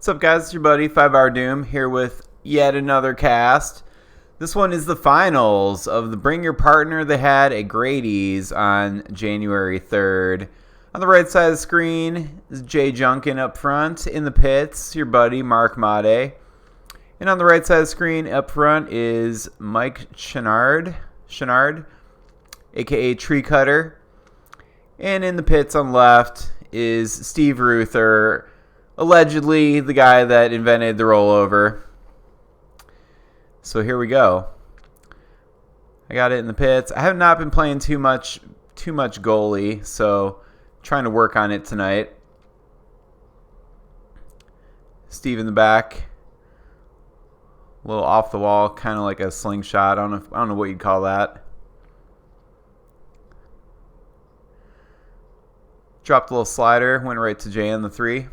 What's up, guys? It's your buddy 5-Hour Doom here with yet another cast. This one is the finals of the Bring Your Partner they had at Grady's on January 3rd. On the right side of the screen is Jay Junkin up front. In the pits, your buddy Mark Madej. And on the right side of the screen up front is Mike Chenard, aka Treecutter. And in the pits on the left is Steve Reuther, allegedly the guy that invented the rollover. So here we go. I got it in the pits. I have not been playing too much goalie, so trying to work on it tonight. Steve in the back. A little off the wall, kind of like a slingshot. I don't know what you'd call that. Dropped a little slider, went right to Jay on the 3.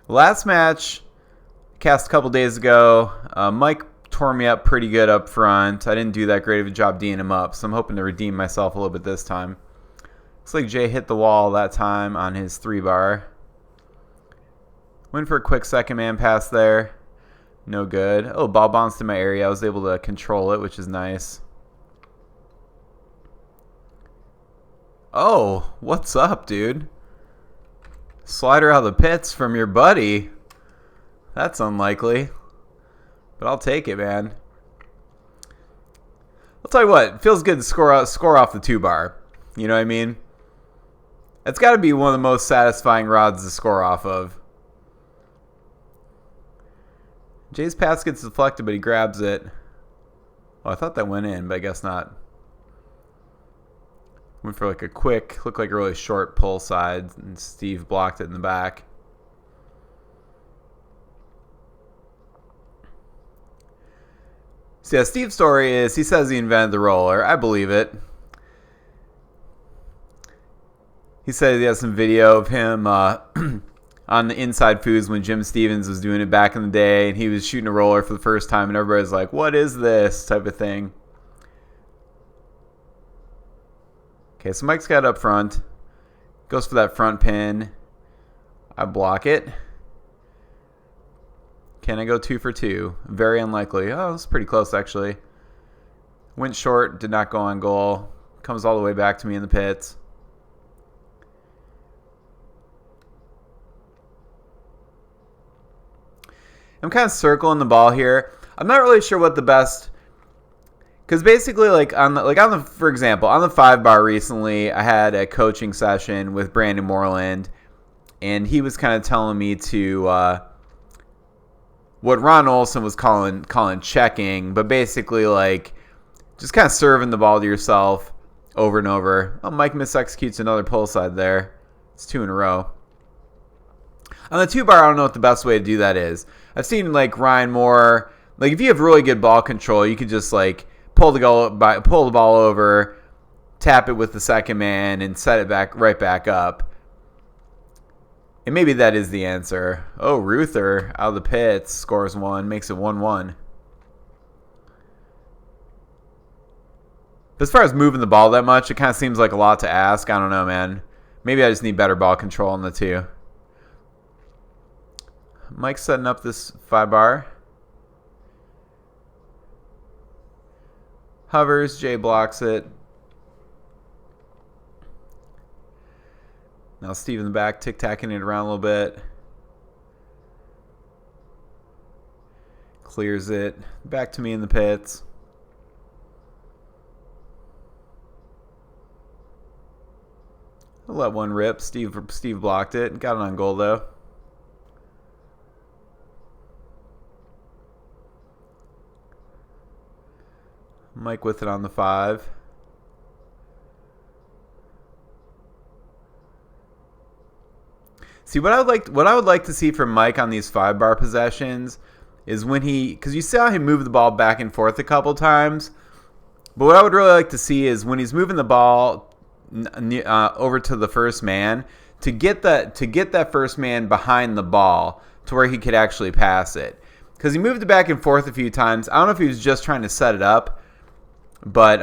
Last match, cast a couple days ago, Mike tore me up pretty good up front. I didn't do that great of a job D'ing him up, so I'm hoping to redeem myself a little bit this time. Looks like Jay hit the wall that time on his 3-bar. Went for a quick second man pass there. No good. Oh, ball bounced in my area. I was able to control it, which is nice. Oh, what's up, dude? Slider out of the pits from your buddy. That's unlikely. But I'll take it, man. I'll tell you what, it feels good to score off the 2-bar. You know what I mean? It's got to be one of the most satisfying rods to score off of. Jay's pass gets deflected, but he grabs it. Oh, I thought that went in, but I guess not. Went for like a quick, looked like a really short pull side, and Steve blocked it in the back. So yeah, Steve's story is he says he invented the roller. I believe it. He said he has some video of him on the Inside Foods when Jim Stevens was doing it back in the day, and he was shooting a roller for the first time, and everybody's like, "What is this?" type of thing. Okay, so Mike's got it up front. Goes for that front pin. I block it. Can I go 2 for 2? Very unlikely. Oh, it's pretty close, actually. Went short, did not go on goal. Comes all the way back to me in the pits. I'm kind of circling the ball here. I'm not really sure what the best... Because basically, for example, on the 5-bar recently, I had a coaching session with Brandon Moreland, and he was kind of telling me to what Ron Olson was calling checking, but basically like just kind of serving the ball to yourself over and over. Oh, Mike misexecutes another pull side there. It's 2 in a row. On the 2-bar, I don't know what the best way to do that is. I've seen like Ryan Moore, like if you have really good ball control, you could just like pull the ball over, tap it with the second man, and set it right back up. And maybe that is the answer. Oh, Reuther out of the pits scores 1, makes it 1-1. But as far as moving the ball that much, it kind of seems like a lot to ask. I don't know, man. Maybe I just need better ball control on the 2. Mike's setting up this 5-bar. Hovers, Jay blocks it. Now Steve in the back, tic-tacking it around a little bit. Clears it. Back to me in the pits. I'll let one rip. Steve blocked it. Got it on goal, though. Mike with it on the 5. See, what I would like to see from Mike on these 5-bar possessions is when because you saw him move the ball back and forth a couple times, but what I would really like to see is when he's moving the ball over to the first man, to get that first man behind the ball to where he could actually pass it. Because he moved it back and forth a few times. I don't know if he was just trying to set it up, but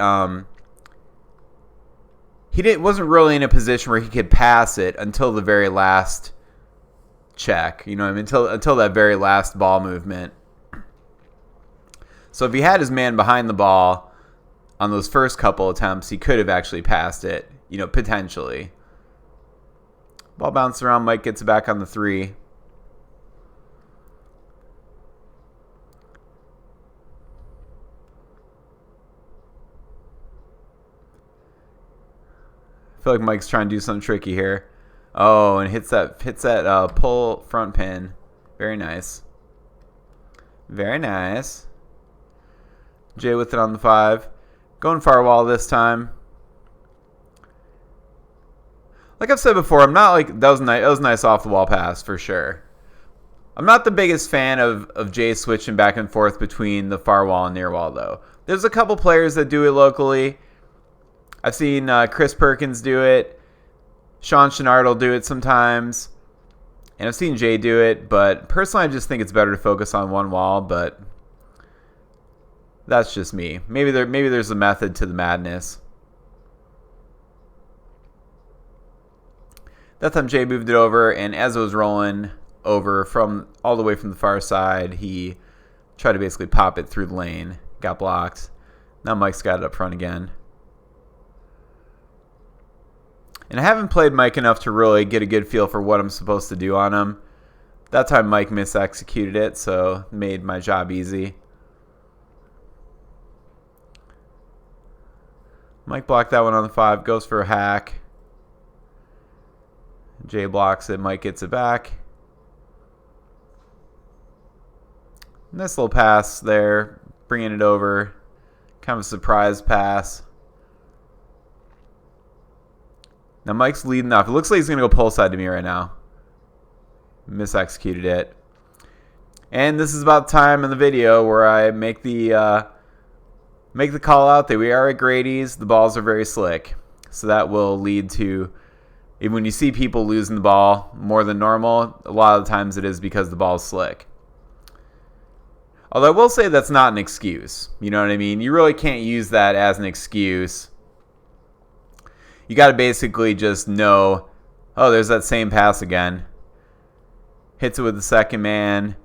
wasn't really in a position where he could pass it until the very last check. You know what I mean? Until that very last ball movement. So if he had his man behind the ball on those first couple attempts, he could have actually passed it, you know, potentially. Ball bounced around. Mike gets it back on the 3. I feel like Mike's trying to do something tricky here. Oh, and hits that pull front pin. Very nice. Very nice. Jay with it on the 5. Going far wall this time. Like I've said before, I'm not like that was nice off the wall pass for sure. I'm not the biggest fan of Jay switching back and forth between the far wall and near wall though. There's a couple players that do it locally. I've seen Chris Perkins do it. Sean Chenard will do it sometimes. And I've seen Jay do it, but personally I just think it's better to focus on one wall, but that's just me. Maybe there's a method to the madness. That time Jay moved it over, and as it was rolling over from all the way from the far side, he tried to basically pop it through the lane. Got blocked. Now Mike's got it up front again. And I haven't played Mike enough to really get a good feel for what I'm supposed to do on him. That time Mike misexecuted it, so made my job easy. Mike blocked that one on the 5, goes for a hack. Jay blocks it, Mike gets it back. Nice little pass there, bringing it over. Kind of a surprise pass. Now Mike's leading off. It looks like he's going to go pull side to me right now. Misexecuted it. And this is about the time in the video where I make the call out that we are at Grady's. The balls are very slick. So that will lead to, even when you see people losing the ball more than normal, a lot of the times it is because the ball is slick. Although I will say that's not an excuse. You know what I mean? You really can't use that as an excuse. You got to basically just know, oh, there's that same pass again. Hits it with the second man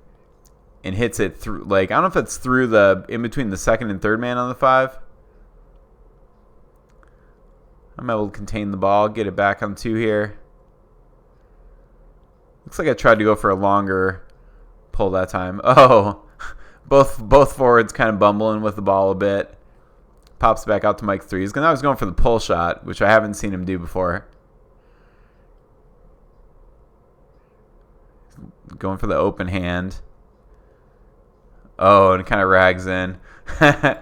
and hits it through, like, I don't know if it's through in between the second and third man on the 5. I'm able to contain the ball, get it back on 2 here. Looks like I tried to go for a longer pull that time. Oh, both forwards kind of bumbling with the ball a bit. Pops back out to Mike 3. Now he's going for the pull shot, which I haven't seen him do before. Going for the open hand. Oh, and it kind of rags in. Kind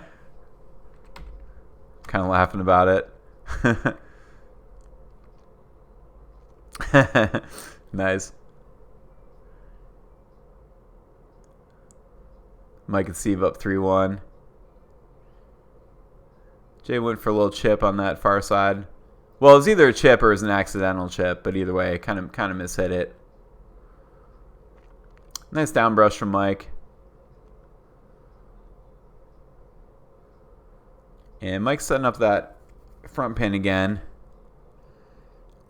of laughing about it. Nice. Mike and Steve up 3-1. Jay went for a little chip on that far side. Well, it was either a chip or it was an accidental chip, but either way, kind of mishit it. Nice down brush from Mike. And Mike's setting up that front pin again.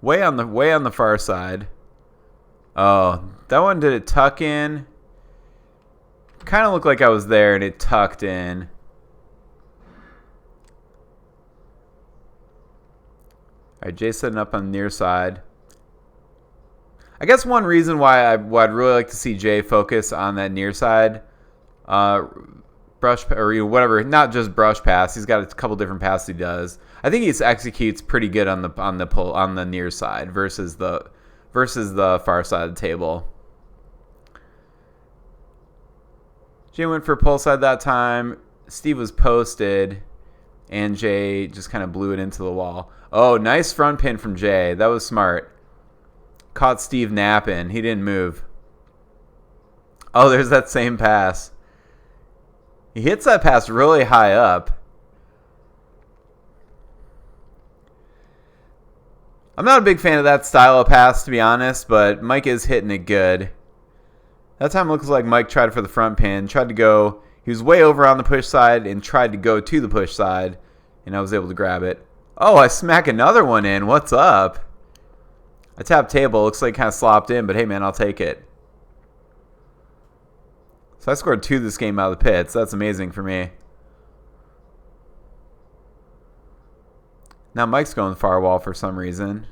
Way on the far side. Oh, that one did it tuck in. Kind of looked like I was there and it tucked in. Alright, Jay's setting up on the near side. I guess one reason why I'd really like to see Jay focus on that near side brush or whatever, not just brush pass. He's got a couple different passes he does. I think he executes pretty good on the near side versus the far side of the table. Jay went for pull side that time. Steve was posted, and Jay just kind of blew it into the wall. Oh, nice front pin from Jay. That was smart. Caught Steve napping. He didn't move. Oh, there's that same pass. He hits that pass really high up. I'm not a big fan of that style of pass, to be honest, but Mike is hitting it good. That time it looks like Mike tried for the front pin. Tried to go. He was way over on the push side and tried to go to the push side, and I was able to grab it. Oh, I smack another one in. What's up? I tap table. Looks like kind of slopped in, but hey, man, I'll take it. So I scored 2 this game out of the pits. That's amazing for me. Now Mike's going far wall for some reason.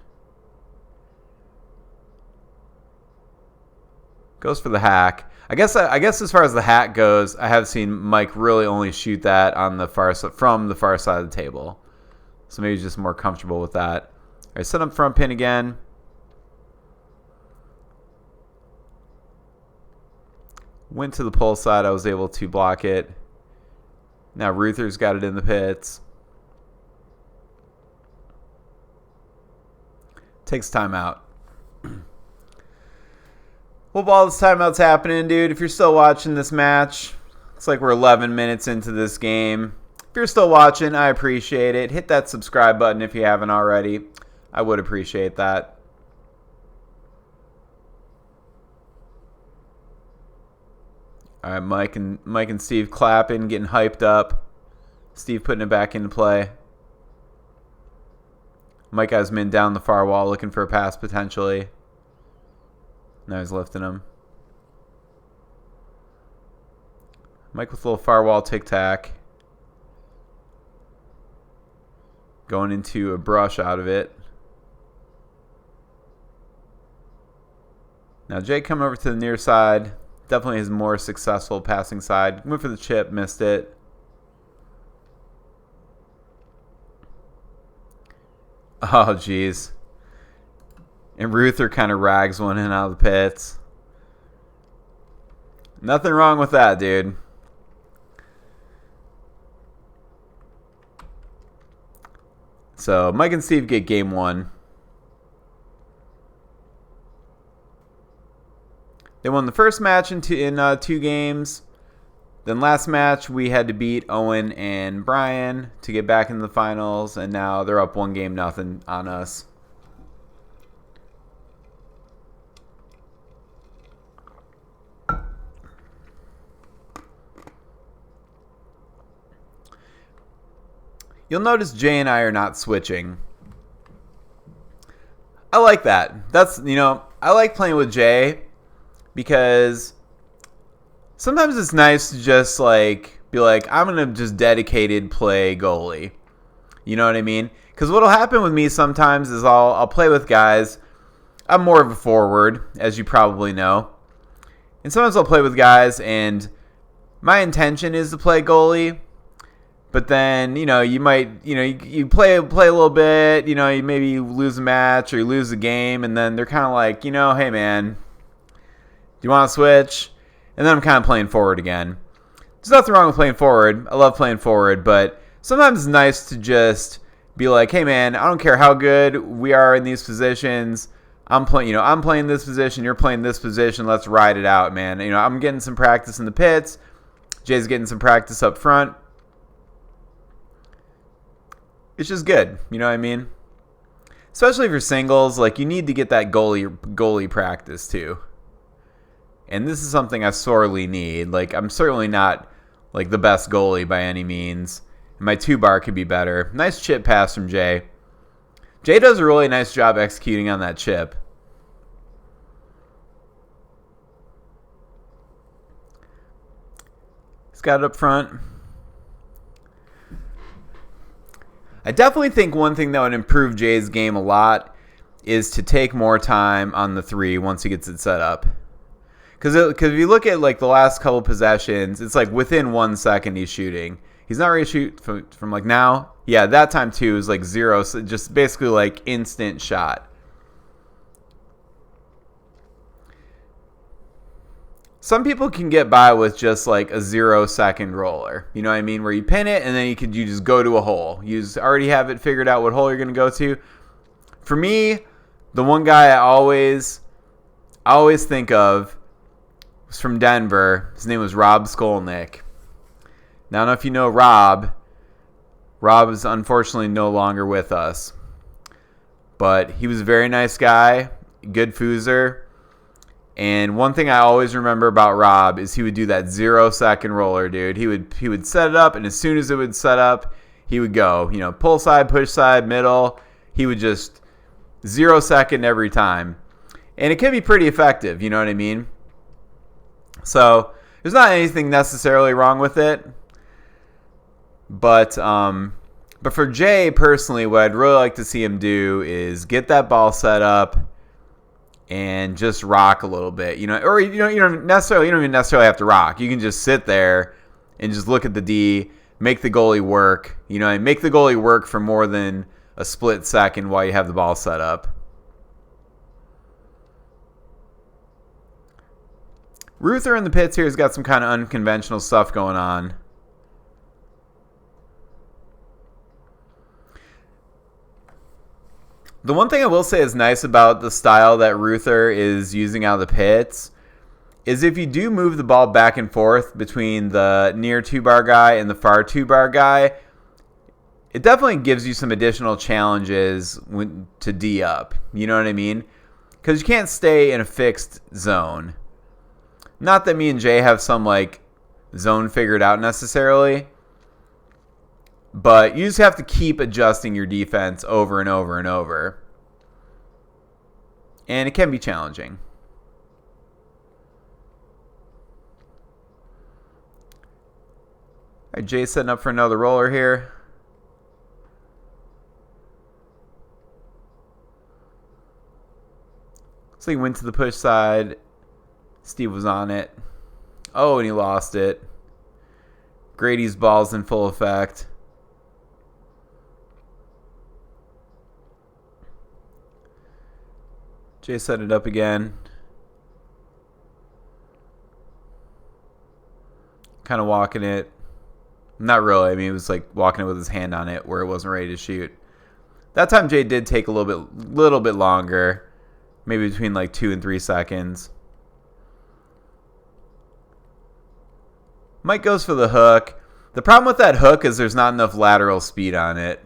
Goes for the hack. I guess as far as the hack goes, I have seen Mike really only shoot that on the from the far side of the table. So maybe he's just more comfortable with that. All right, set up front pin again. Went to the pole side. I was able to block it. Now Reuther's got it in the pits. Takes timeout. Well, while this timeout's happening, dude, if you're still watching this match, it's like we're 11 minutes into this game. If you're still watching, I appreciate it. Hit that subscribe button if you haven't already. I would appreciate that. All right, Mike and Steve clapping, getting hyped up. Steve putting it back into play. Mike has him in down the far wall looking for a pass potentially. Now he's lifting him. Mike with a little far wall tic-tac. Going into a brush out of it. Now Jay coming over to the near side. Definitely his more successful passing side. Went for the chip, missed it. Oh, jeez. And Reuther kind of rags one in out of the pits. Nothing wrong with that, dude. So Mike and Steve get game 1. They won the first match in 2 games. Then last match, we had to beat Owen and Brian to get back into the finals. And now they're up 1-0 on us. You'll notice Jay and I are not switching. I like that. I like playing with Jay because sometimes it's nice to just be like, I'm going to just dedicated play goalie. You know what I mean? Because what'll happen with me sometimes is I'll play with guys. I'm more of a forward, as you probably know. And sometimes I'll play with guys and my intention is to play goalie. But then, you might, you play a little bit, you maybe lose a match or you lose a game, and then they're kind of like, hey, man, do you want to switch? And then I'm kind of playing forward again. There's nothing wrong with playing forward. I love playing forward, but sometimes it's nice to just be like, hey, man, I don't care how good we are in these positions. I'm playing this position, you're playing this position. Let's ride it out, man. I'm getting some practice in the pits. Jay's getting some practice up front. It's just good, you know what I mean? Especially for singles, you need to get that goalie practice too. And this is something I sorely need. I'm certainly not the best goalie by any means. My 2-bar could be better. Nice chip pass from Jay. Jay does a really nice job executing on that chip. He's got it up front. I definitely think one thing that would improve Jay's game a lot is to take more time on the 3 once he gets it set up. Because if you look at the last couple possessions, it's within 1 second he's shooting. He's not ready to shoot from now. Yeah, that time too is 0, so just basically instant shot. Some people can get by with just a 0-second roller. You know what I mean? Where you pin it and then you just go to a hole. You just already have it figured out what hole you're going to go to. For me, the one guy I always think of was from Denver. His name was Rob Skolnick. Now, I don't know if you know Rob. Rob is unfortunately no longer with us. But he was a very nice guy, good foozer. And one thing I always remember about Rob is he would do that 0-second roller, dude. He would set it up, and as soon as it would set up, he would go, pull side, push side, middle. He would just 0 second every time. And it can be pretty effective, you know what I mean? So there's not anything necessarily wrong with it. But for Jay personally, what I'd really like to see him do is get that ball set up and just rock a little bit, or you don't even necessarily have to rock. You can just sit there and just look at the D, make the goalie work, and make the goalie work for more than a split second while you have the ball set up. Reuther in the pits here has got some kind of unconventional stuff going on. The one thing I will say is nice about the style that Reuther is using out of the pits is if you do move the ball back and forth between the near 2-bar guy and the far 2-bar guy, it definitely gives you some additional challenges to D up. You know what I mean? Because you can't stay in a fixed zone. Not that me and Jay have some zone figured out necessarily, but you just have to keep adjusting your defense over and over and over. And it can be challenging. All right, Jay's setting up for another roller here. So he went to the push side. Steve was on it. Oh, and he lost it. Grady's ball's in full effect. Jay set it up again. Kind of walking it. Not really. I mean, it was walking it with his hand on it where it wasn't ready to shoot. That time Jay did take a little bit longer. Maybe between 2 and 3 seconds. Mike goes for the hook. The problem with that hook is there's not enough lateral speed on it.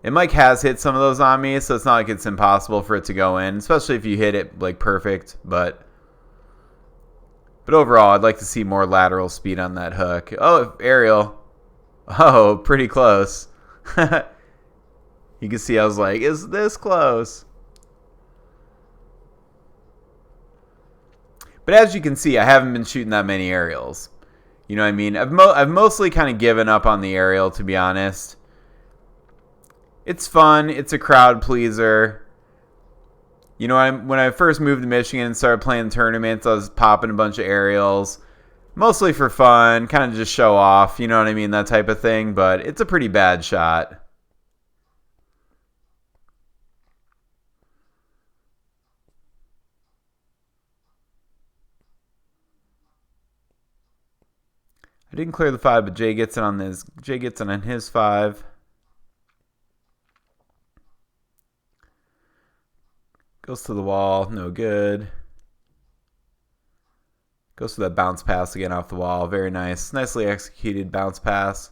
And Mike has hit some of those on me, so it's not like it's impossible for it to go in, especially if you hit it perfect. But overall, I'd like to see more lateral speed on that hook. Oh, aerial. Oh, pretty close. You can see I was like, is this close? But as you can see, I haven't been shooting that many aerials. You know what I mean? I've mostly kind of given up on the aerial, to be honest. It's fun. It's a crowd pleaser. When I first moved to Michigan and started playing tournaments, I was popping a bunch of aerials. Mostly for fun, kind of just show off, you know what I mean? That type of thing. But it's a pretty bad shot. I didn't clear the 5, but Jay gets it on this. Jay gets it on his 5. Goes to the wall, no good. Goes to that bounce pass again off the wall. Very nice. Nicely executed bounce pass.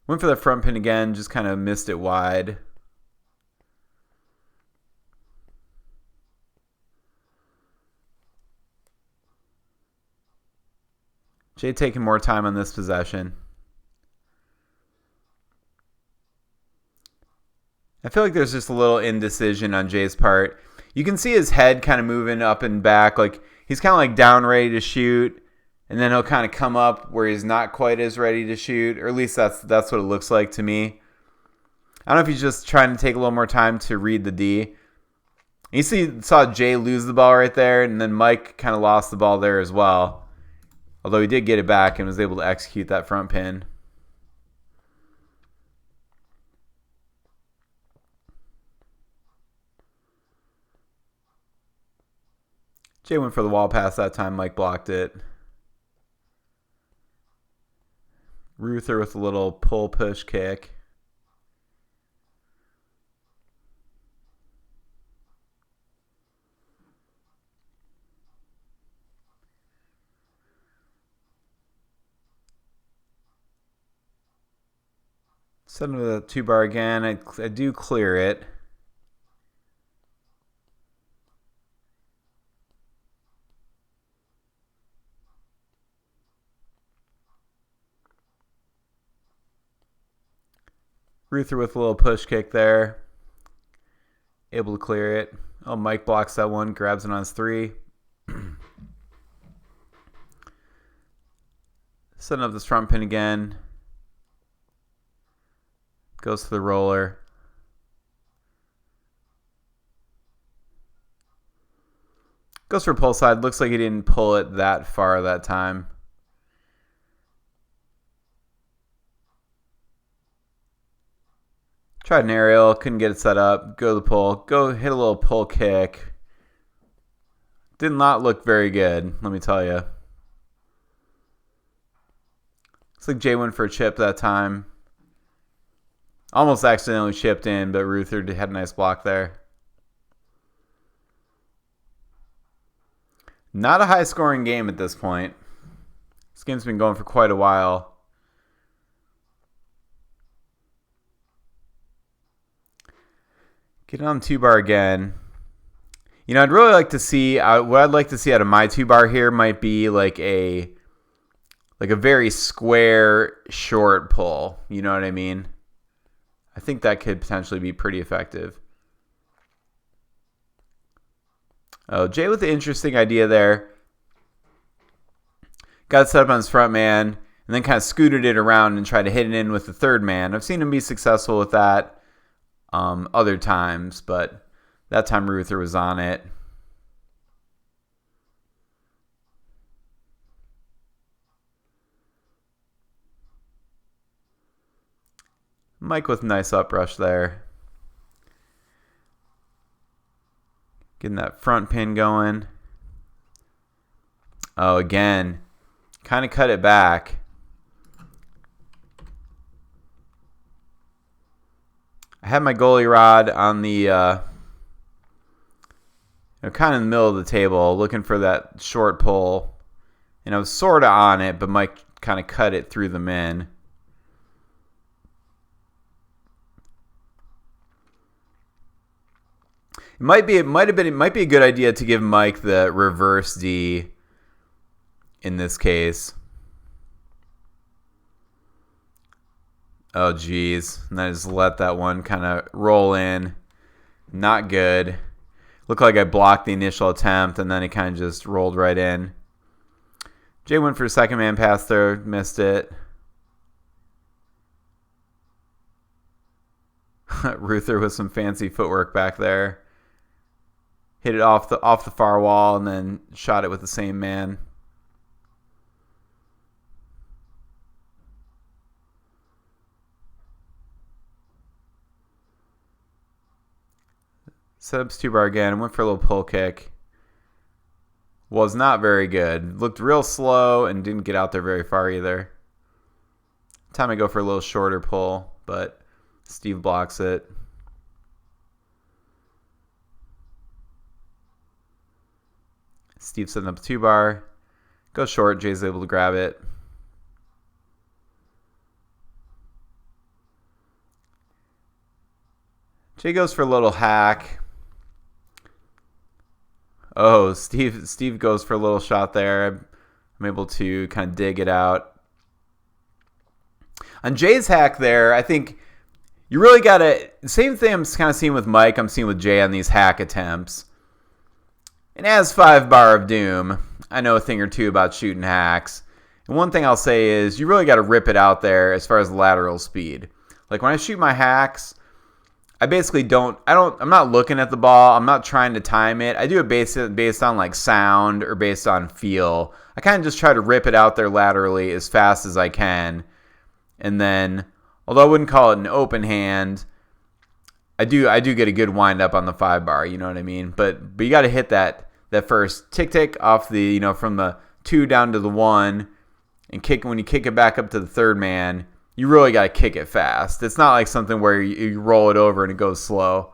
Went for the front pin again, just kind of missed it wide. Jay taking more time on this possession. I feel like there's just a little indecision on Jay's part. You can see his head kind of moving up and back. He's kind of down ready to shoot. And then he'll kind of come up where he's not quite as ready to shoot. Or at least that's what it looks like to me. I don't know if he's just trying to take a little more time to read the D. You saw Jay lose the ball right there. And then Mike kind of lost the ball there as well. Although he did get it back and was able to execute that front pin. Jay went for the wall pass that time. Mike blocked it. Reuther with a little pull push kick. Send him to the 2-bar again. I do clear it. Reuther with a little push kick there. Able to clear it. Oh, Mike blocks that one, grabs it on his 3. Setting up this front pin again. Goes to the roller. Goes for pull side. Looks like he didn't pull it that far that time. Tried an aerial. Couldn't get it set up. Go to the pull. Go hit a little pull kick. Did not look very good, let me tell you. Looks like Jay went for a chip that time. Almost accidentally chipped in, but Reuther had a nice block there. Not a high-scoring game at this point. This game's been going for quite a while. Get on 2-bar again. You know, I'd really like to see, what I'd like to see out of my 2-bar here might be like a very square, short pull. You know what I mean? I think that could potentially be pretty effective. Oh, Jay with the interesting idea there. Got it set up on his front man, and then kind of scooted it around and tried to hit it in with the third man. I've seen him be successful with that other times, but that time Reuther was on it. Mike with a nice uprush there. Getting that front pin going. Oh, again. Kind of cut it back. I had my goalie rod on the, kind of in the middle of the table, looking for that short pull. And I was sort of on it, but Mike kind of cut it through the min. It might be a good idea to give Mike the reverse D in this case. Oh, geez. And I just let that one kind of roll in. Not good. Looked like I blocked the initial attempt, and then it kind of just rolled right in. Jay went for a second man pass there. Missed it. Reuther with some fancy footwork back there. Hit it off the far wall and then shot it with the same man. Set up 2-bar again. Went for a little pull kick. Was not very good. Looked real slow and didn't get out there very far either. Time I go for a little shorter pull, but Steve blocks it. Steve setting up a 2-bar. Goes short. Jay's able to grab it. Jay goes for a little hack. Oh, Steve goes for a little shot there. I'm able to kind of dig it out. On Jay's hack there, I think you really got to... Same thing I'm kind of seeing with Mike, I'm seeing with Jay on these hack attempts. And as 5-bar of doom, I know a thing or two about shooting hacks. And one thing I'll say is you really got to rip it out there as far as lateral speed. Like when I shoot my hacks, I basically I'm not looking at the ball. I'm not trying to time it. I do it based on like sound or based on feel. I kind of just try to rip it out there laterally as fast as I can. And then, although I wouldn't call it an open hand, I do get a good wind up on the 5-bar, you know what I mean? But you got to hit that first tick off the, from the 2 down to the 1 and when you kick it back up to the third man, you really got to kick it fast. It's not like something where you roll it over and it goes slow.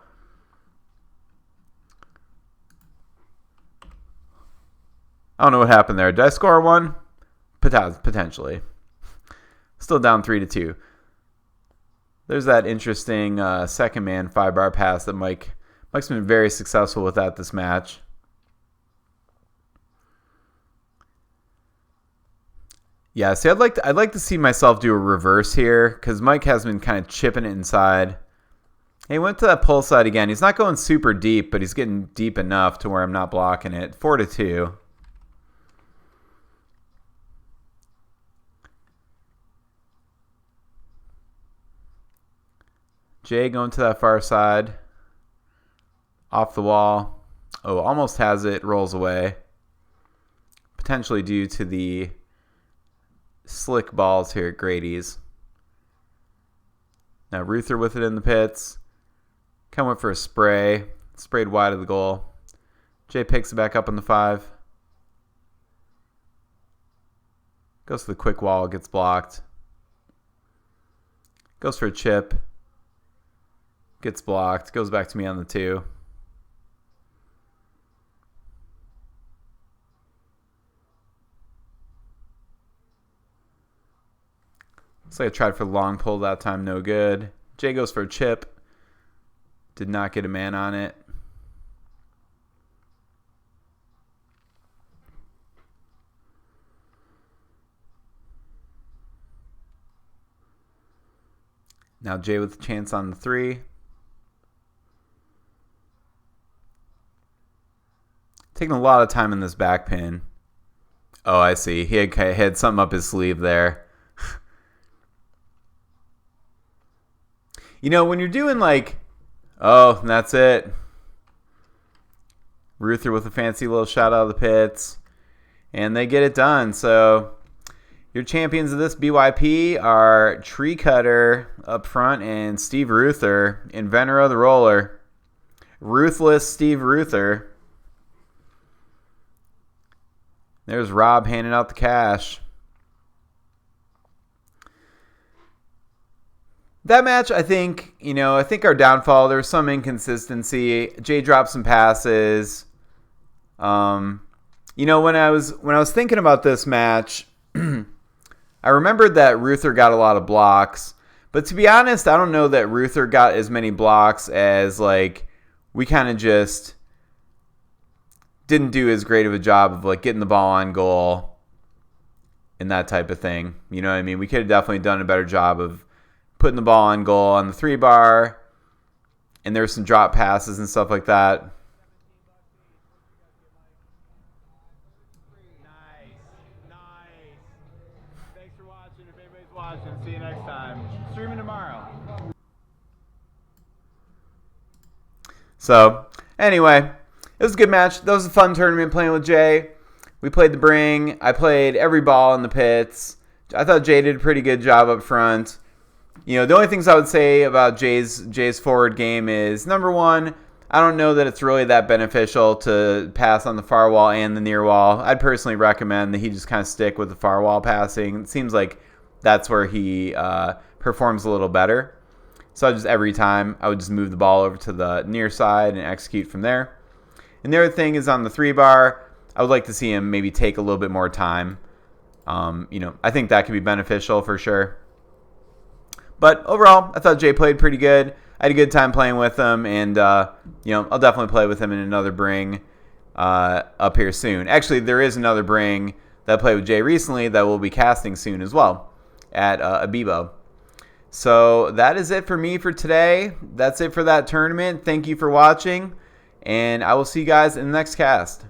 I don't know what happened there. Did I score one? Potentially. Still down 3-2. There's that interesting second man 5-bar pass that Mike's been very successful with that this match. Yeah, see, I'd like to see myself do a reverse here because Mike has been kind of chipping it inside. He went to that pull side again. He's not going super deep, but he's getting deep enough to where I'm not blocking it. 4-2. Jay going to that far side. Off the wall. Oh, almost has it. Rolls away. Potentially due to the slick balls here at Grady's. Now Reuther with it in the pits. Kind of went for a spray. Sprayed wide of the goal. Jay picks it back up on the 5. Goes to the quick wall. Gets blocked. Goes for a chip. Gets blocked. Goes back to me on the 2. Looks like I tried for the long pull that time. No good. Jay goes for a chip. Did not get a man on it. Now Jay with a chance on the 3. Taking a lot of time in this back pin. Oh, I see. He had something up his sleeve there. You know, when you're doing like, oh, that's it. Reuther with a fancy little shot out of the pits. And they get it done. So your champions of this BYP are Treecutter up front and Steve Reuther, inventor of the roller. Ruthless Steve Reuther. There's Rob handing out the cash. That match, I think our downfall, there was some inconsistency. Jay dropped some passes. When I was thinking about this match, I remembered that Reuther got a lot of blocks. But to be honest, I don't know that Reuther got as many blocks as like we kind of just didn't do as great of a job of like getting the ball on goal and that type of thing. You know what I mean? We could have definitely done a better job of putting the ball on goal on the 3 bar, and there's some drop passes and stuff like that. Nice. Thanks for watching. If anybody's watching, see you next time. Streaming tomorrow. So, anyway, it was a good match. That was a fun tournament playing with Jay. We played the bring. I played every ball in the pits. I thought Jay did a pretty good job up front. You know, the only things I would say about Jay's forward game is, number one, I don't know that it's really that beneficial to pass on the far wall and the near wall. I'd personally recommend that he just kind of stick with the far wall passing. It seems like that's where he performs a little better. So every time, I would just move the ball over to the near side and execute from there. And the other thing is on the 3 bar, I would like to see him maybe take a little bit more time. I think that could be beneficial for sure. But overall, I thought Jay played pretty good. I had a good time playing with him, and I'll definitely play with him in another bring up here soon. Actually, there is another bring that I played with Jay recently that we'll be casting soon as well at Abibo. So that is it for me for today. That's it for that tournament. Thank you for watching, and I will see you guys in the next cast.